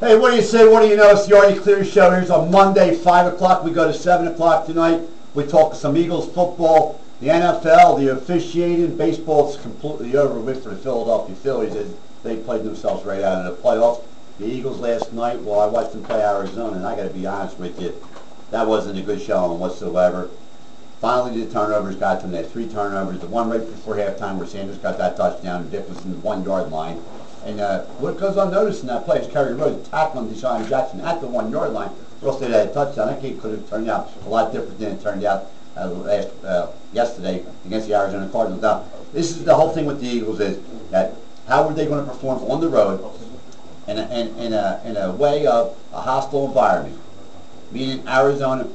Hey, what do you say? What do you know? It's the Artie Clear Show. Here's on Monday, 5 o'clock. We go to 7 o'clock tonight. We talk some Eagles football, the NFL, the officiating. Baseball's completely over with for the Philadelphia Phillies as they played themselves right out of the playoffs. The Eagles last night, well, I watched them play Arizona, and I got to be honest with you, that wasn't a good showing whatsoever. Finally, the turnovers got to them. They had 3 turnovers. The one right before halftime where Sanders got that touchdown, and Dick was in the 1-yard line. And what goes unnoticed in that play is Kerry Rhodes tackling Deshaun Jackson at the 1-yard line. For us, they had a touchdown. That game could have turned out a lot different than it turned out yesterday against the Arizona Cardinals. Now, this is the whole thing with the Eagles is that how were they going to perform on the road in a way of a hostile environment, meaning Arizona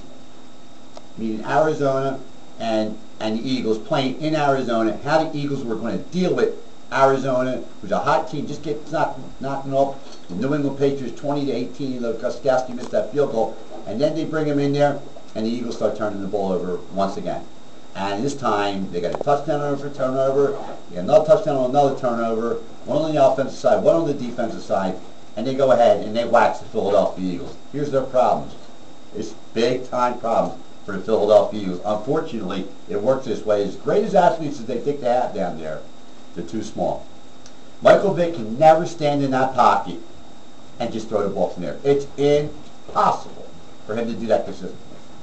and the Eagles playing in Arizona, how the Eagles were going to deal with Arizona, who's a hot team, just gets knocking off the New England Patriots 20-18. Gostkowski missed that field goal, and then they bring him in there, and the Eagles start turning the ball over once again. And this time, they got a touchdown over turnover, they got another touchdown on another turnover, one on the offensive side, one on the defensive side, and they go ahead and they wax the Philadelphia Eagles. Here's their problems. It's big-time problems for the Philadelphia Eagles. Unfortunately, it works this way. As great as athletes as they think they have down there, they're too small. Michael Vick can never stand in that pocket and just throw the ball from there. It's impossible for him to do that consistently.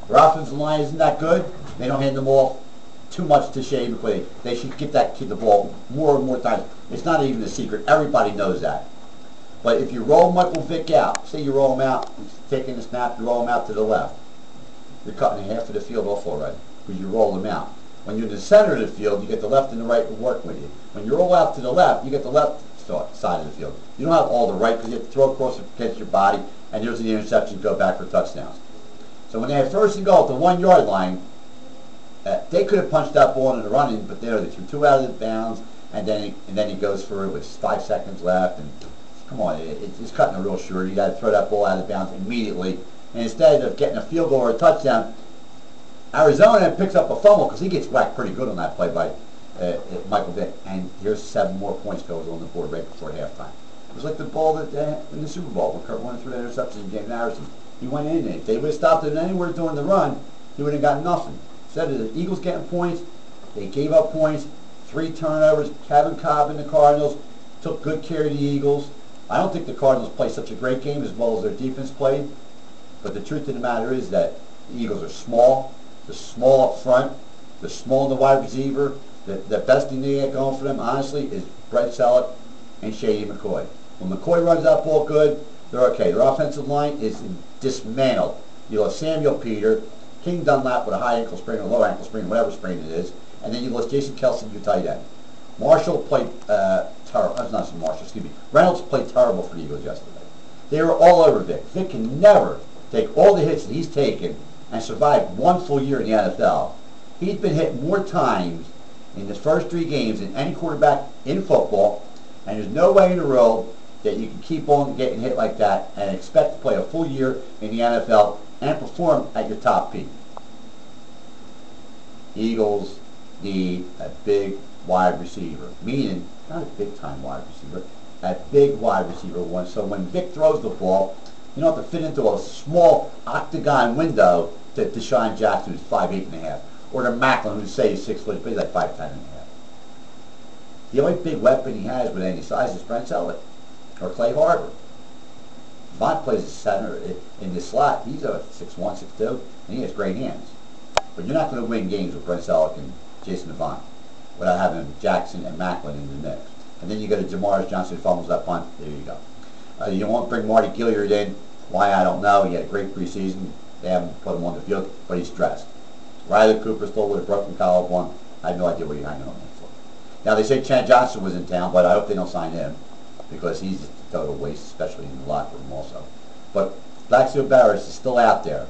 Their offensive line isn't that good. They don't hand the ball too much to Shea McCoy. They should give that kid the ball more and more times. It's not even a secret. Everybody knows that. But if you roll Michael Vick out, say you roll him out, he's taking the snap, you roll him out to the left, you're cutting half of the field off already because you roll him out. When you're in the center of the field, you get the left and the right to work with you. When you roll out to the left, you get the left side of the field. You don't have all the right because you have to throw across against your body, and there's the interception, go back for touchdowns. So when they had first and goal at the 1-yard line, they could have punched that ball into the running, but they threw 2 out of bounds, and then he goes for it with 5 seconds left. And come on, it's cutting it real short. You got to throw that ball out of bounds immediately. And instead of getting a field goal or a touchdown, Arizona picks up a fumble because he gets whacked pretty good on that play by Michael Vick. And here's 7 more points goes on the board right before halftime. It was like the ball that in the Super Bowl when Kurt went through that interception in James Harrison. He went in, and if they would have stopped it anywhere during the run, he would have got nothing. Instead of the Eagles getting points, they gave up points, 3 turnovers. Kevin Cobb and the Cardinals took good care of the Eagles. I don't think the Cardinals played such a great game as well as their defense played. But the truth of the matter is that the Eagles are small. They're small up front. They're small in the wide receiver. The best thing they get going for them, honestly, is Brett Selleck and Shady McCoy. When McCoy runs that ball good, they're okay. Their offensive line is dismantled. You lost Samuel Peter, King Dunlap with a high ankle sprain or low ankle sprain, whatever sprain it is, and then you lost Jason Kelce, your tight end. Marshall played Reynolds played terrible for the Eagles yesterday. They were all over Vic. Vic can never take all the hits that he's taken and survive 1 full year in the NFL. He's been hit more times in his first 3 games than any quarterback in football, and there's no way in the world that you can keep on getting hit like that and expect to play a full year in the NFL and perform at your top peak. Eagles need a big wide receiver, meaning not a big-time wide receiver, a big wide receiver one. So when Vic throws the ball, you don't have to fit into a small octagon window to Deshaun Jackson, who's 5'8.5", or to Macklin, who's say he's 6 foot, but he's like 5'10.5". The only big weapon he has with any size is Brent Selleck or Clay Harbor. Vaughn plays the center in the slot. He's a 6'1", 6'2", and he has great hands. But you're not going to win games with Brent Selleck and Jason Vaughn without having Jackson and Macklin in the mix. And then you go to Jamaris Johnson, fumbles that punt. There you go. You won't bring Marty Gilliard in. Why, I don't know. He had a great preseason. They haven't put him on the field, but he's stressed. Riley Cooper still with a broken collarbone. I have no idea what he's hanging on there for. Now, they say Chan Johnson was in town, but I hope they don't sign him because he's a total waste, especially in the locker room also. But Blackseo Barris is still out there,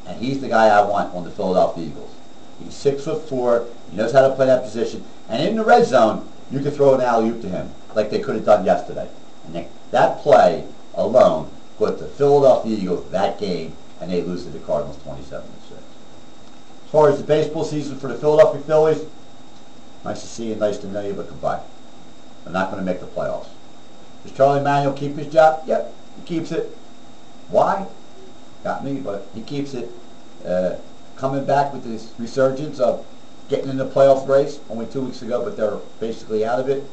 and he's the guy I want on the Philadelphia Eagles. He's 6'4", he knows how to play that position, and in the red zone, you could throw an alley-oop to him like they could have done yesterday. And that play alone put the Philadelphia Eagles that game, and they lose to the Cardinals 27-6. As far as the baseball season for the Philadelphia Phillies, nice to see you, nice to know you, but goodbye. They're not going to make the playoffs. Does Charlie Manuel keep his job? Yep, He keeps it. Why? Got me, but he keeps it. Coming back with this resurgence of getting in the playoff race only 2 weeks ago, but they're basically out of it.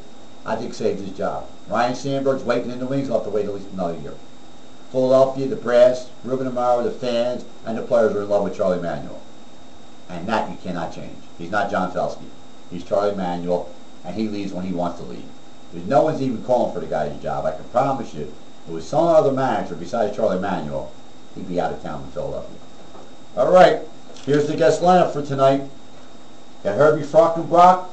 I think saves his job. Ryan Sandberg's waiting in the wings. He'll have to wait at least another year. Philadelphia, the brass, Ruben Amaro, the fans, and the players are in love with Charlie Manuel. And that you cannot change. He's not John Felski. He's Charlie Manuel, and he leads when he wants to lead. There's no one's even calling for the guy's job. I can promise you, if it was some other manager besides Charlie Manuel, he'd be out of town in Philadelphia. All right, here's the guest lineup for tonight. Got Herbie Forkenbrock,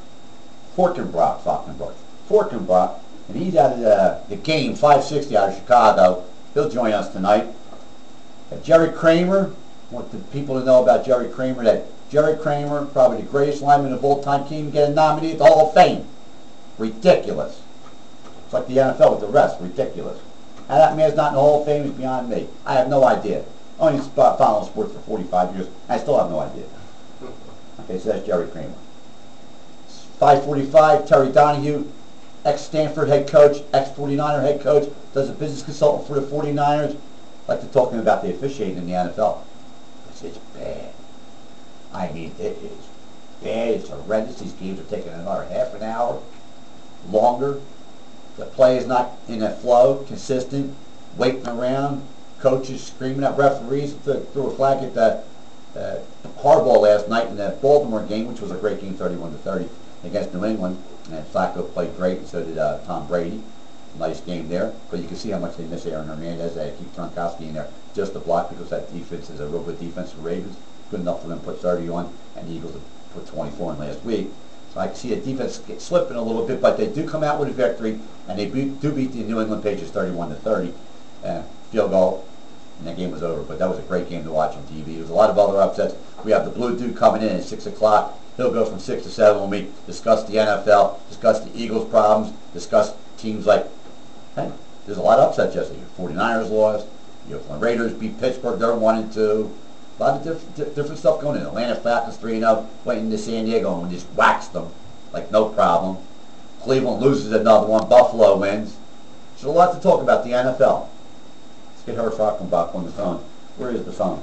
and he's out of the game 560 out of Chicago. He'll join us tonight. Got Jerry Kramer. I want the people to know about Jerry Kramer that Jerry Kramer, probably the greatest lineman of all time, can't even get nominated to the Hall of Fame. Ridiculous. It's like the NFL with the rest. Ridiculous. How that man's not in the Hall of Fame is beyond me. I have no idea. I only followed sports for 45 years. I still have no idea. Okay, so that's Jerry Kramer. 545, Terry Donahue, ex-Stanford head coach, ex-49er head coach, does a business consultant for the 49ers. I'd like to talk to him about the officiating in the NFL. It's bad. I mean, it is bad. It's horrendous. These games are taking another half an hour longer. The play is not in a flow, consistent, waiting around. Coaches screaming at referees. Threw a flag at the Harbaugh last night in the Baltimore game, which was a great game, 31-30 against New England. And Flacco played great, and so did Tom Brady. Nice game there. But you can see how much they miss Aaron Hernandez. They keep Gronkowski in there just to block because that defense is a real good defense for the Ravens. Good enough for them to put 30 on, and the Eagles put 24 in last week. So I can see the defense get slipping a little bit, but they do come out with a victory, and they do beat the New England Patriots 31-30. Field goal, and that game was over. But that was a great game to watch on TV. There's a lot of other upsets. We have the Blue Dude coming in at 6 o'clock. He'll go from 6 to 7 when we discuss the NFL, discuss the Eagles' problems, discuss teams like, hey, there's a lot of upsets yesterday. 49ers lost. The Oakland Raiders beat Pittsburgh. They're 1-2. A lot of different stuff going in. Atlanta Falcons 3-0, went into San Diego and just waxed them like no problem. Cleveland loses another one. Buffalo wins. There's a lot to talk about the NFL. Let's get Herb Falkenbach on the phone. Where is the phone?